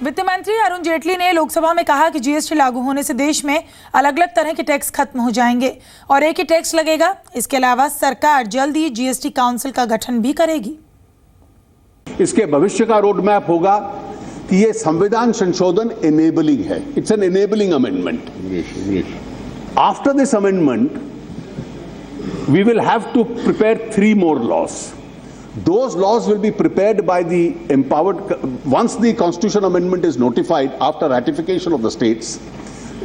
वित्त मंत्री अरुण जेटली ने लोकसभा में कहा कि जीएसटी लागू होने से देश में अलग अलग तरह के टैक्स खत्म हो जाएंगे और एक ही टैक्स लगेगा। इसके अलावा सरकार जल्द ही जीएसटी काउंसिल का गठन भी करेगी। इसके भविष्य का रोड मैप होगा कि ये संविधान संशोधन एनेबलिंग है। It's an enabling amendment. After this amendment we will have to prepare 3 more laws. Those laws will be prepared by the empowered, once the constitutional amendment is notified after ratification of the states,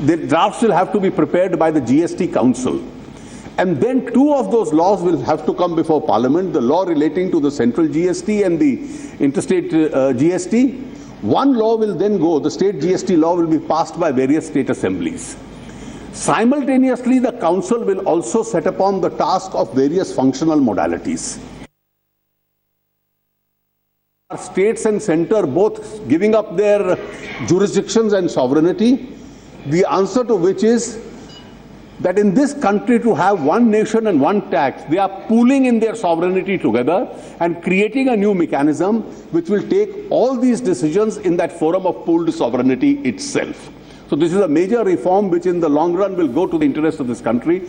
the drafts will have to be prepared by the GST Council. And then 2 of those laws will have to come before Parliament, the law relating to the central GST and the interstate GST. One law will then go, the state GST law will be passed by various state assemblies. Simultaneously, the Council will also set upon the task of various functional modalities. States and center both giving up their jurisdictions and sovereignty, the answer to which is that in this country to have one nation and one tax, they are pooling in their sovereignty together and creating a new mechanism which will take all these decisions in that forum of pooled sovereignty itself. So this is a major reform which in the long run will go to the interest of this country.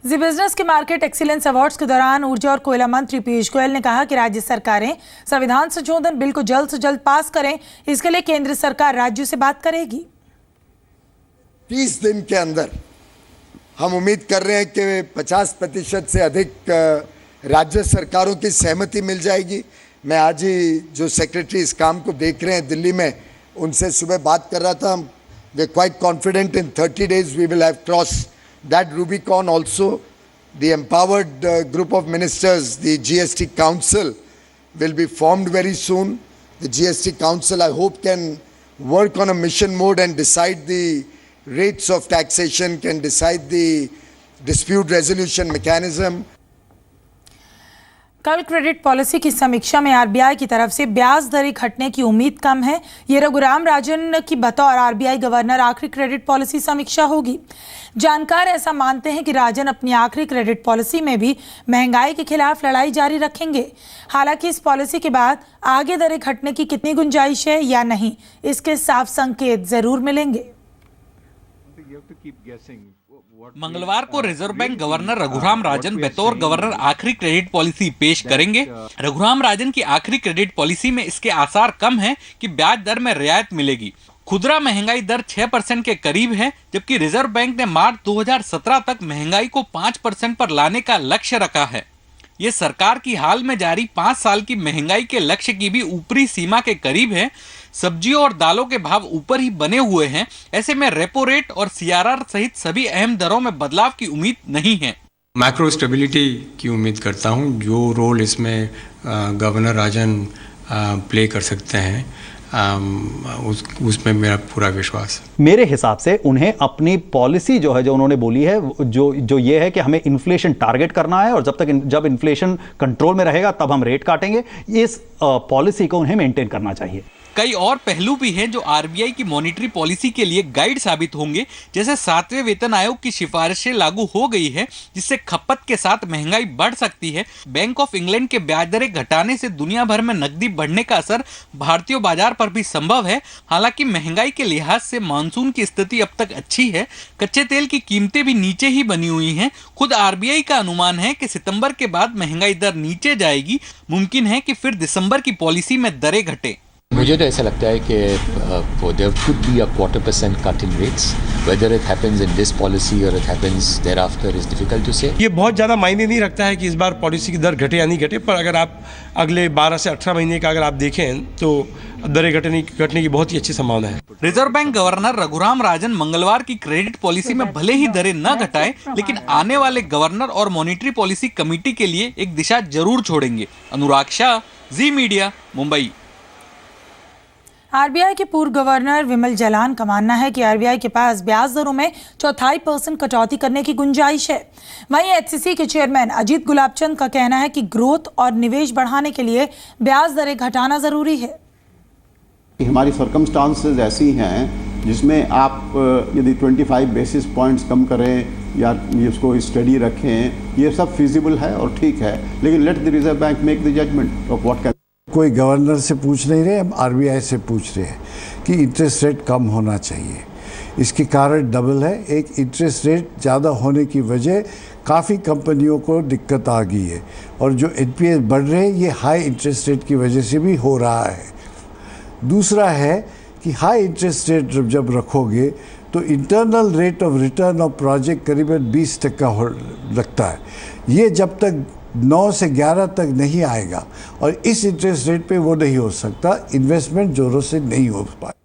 Zee Business के market excellence awards के दौरान ऊर्जा और कोयला मंत्री पीयूष गोयल ने कहा कि राज्य सरकारें संविधान संशोधन बिल को जल्द से जल्द पास करें। इसके लिए केंद्र सरकार राज्यों से बात करेगी। 30 दिन के अंदर हम उम्मीद कर रहे हैं कि 50% से अधिक राज्य सरकारों की सहमति मिल जाएगी। मैं आज ही जो सेक्रेटरी इस काम को देख रहे हैं दिल्ली में, उनसे सुबह बात कर रहा था। We are quite confident in 30 days we will have cross that Rubicon. Also, the empowered group of ministers, the GST Council, will be formed very soon. The GST Council, I hope, can work on a mission mode and decide the rates of taxation, can decide the dispute resolution mechanism. कल credit policy की समीक्षा में RBI की तरफ से ब्याज दरें घटने की उम्मीद कम है। ये रघुराम राजन की बतौर आरबीआई गवर्नर आखिरी क्रेडिट पॉलिसी समीक्षा होगी। जानकार ऐसा मानते हैं कि राजन अपनी आखिरी क्रेडिट पॉलिसी में भी महंगाई के खिलाफ लड़ाई जारी रखेंगे। हालांकि इस पॉलिसी के बाद आगे दरें घटने की कितनी गुंजाइश है या नहीं, इसके साफ संकेत जरूर मिलेंगे। मंगलवार को reserve bank governor Raghuram Rajan बतौर गवर्नर आखिरी क्रेडिट पॉलिसी पेश करेंगे। रघुराम राजन की आखिरी क्रेडिट पॉलिसी में इसके आसार कम हैं कि ब्याज दर में रियायत मिलेगी। खुदरा महंगाई दर 6% के करीब है, जबकि रिजर्व बैंक ने मार्च 2017 तक महंगाई को 5% पर लाने का लक्ष्य रखा है। ये सरकार की हाल में जारी 5 साल की महंगाई के लक्ष्य की भी ऊपरी सीमा के करीब है। सब्जियों और दालों के भाव ऊपर ही बने हुए हैं। ऐसे में रेपो रेट और सीआरआर सहित सभी अहम दरों में बदलाव की उम्मीद नहीं है। मैक्रो स्टेबिलिटी की उम्मीद करता हूं। जो रोल इसमें गवर्नर राजन प्ले कर सकते हैं, उसमें मेरा पूरा विश्वास है। मेरे हिसाब से उन्हें अपनी पॉलिसी जो है, जो उन्होंने बोली है, जो ये है कि हमें इन्फ्लेशन टारगेट करना है और जब इन्फ्लेशन कंट्रोल में रहेगा तब हम रेट काटेंगे, इस पॉलिसी को उन्हें मेंटेन करना चाहिए। कई और पहलू भी हैं जो आरबीआई की मॉनेटरी पॉलिसी के लिए गाइड साबित होंगे। जैसे 7वें वेतन आयोग की सिफारिशें लागू हो गई है, जिससे खपत के साथ महंगाई बढ़ सकती है। बैंक ऑफ इंग्लैंड के ब्याज दरें घटाने से दुनिया भर में नकदी बढ़ने का असर भारतीय बाजार पर भी संभव है। हालांकि महंगाई के लिहाज से मानसून की स्थिति अब तक अच्छी है। कच्चे तेल की कीमतें भी नीचे ही बनी हुई हैं। खुद आरबीआई का अनुमान है कि सितंबर के बाद महंगाई दर नीचे जाएगी। मुमकिन है कि फिर दिसंबर की पॉलिसी में दरें घटे। मुझे तो ऐसा लगता है कि there could be a 0.25% cut in rates. Whether it happens in this policy or it happens thereafter is difficult to say. ये बहुत ज़्यादा मायने नहीं रखता है कि इस बार पॉलिसी की दर घटे या नहीं घटे, पर अगर आप अगले 12 से 18 महीने का अगर आप देखें तो दरें घटने की बहुत ही अच्छी संभावना है। Reserve bank governor Raghuram Rajan मंगलवार की क्रेडिट पॉलिसी में भले ही दरें न घटाए, लेकिन आने वाले गवर्नर और मॉनेटरी पॉलिसी कमेटी के लिए एक दिशा जरूर छोड़ेंगे। अनुराग शाह, जी मीडिया, मुंबई। आरबीआई के पूर्व गवर्नर विमल जालान का मानना है कि आरबीआई के पास ब्याज दरों में 0.25% कटौती करने की गुंजाइश है। वहीं एचसीसी के चेयरमैन अजीत गुलाबचंद का कहना है कि ग्रोथ और निवेश बढ़ाने के लिए ब्याज दरें घटाना जरूरी है। हमारी सर्कमस्टांसेस ऐसी हैं जिसमें आप यदि 25 बेसिस पॉइंट्स कम करें या इसको स्टडी रखें, ये सब फिजिबल है और ठीक है, लेकिन let the Reserve Bank make the judgement of what can. कोई गवर्नर से पूछ नहीं रहे, हम आरबीआई से पूछ रहे हैं कि इंटरेस्ट रेट कम होना चाहिए। इसके कारण डबल है। एक, इंटरेस्ट रेट ज़्यादा होने की वजह काफ़ी कंपनियों को दिक्कत आ गई है, और जो एनपीएस बढ़ रहे हैं ये हाई इंटरेस्ट रेट की वजह से भी हो रहा है। दूसरा है कि हाई इंटरेस्ट रेट जब रखोगे तो internal rate of return of project करीबन 20% लगता है। ये जब तक 9 से 11 तक नहीं आएगा और इस इंटरेस्ट रेट पे वो नहीं हो सकता, इन्वेस्टमेंट जोरों से नहीं हो पाए।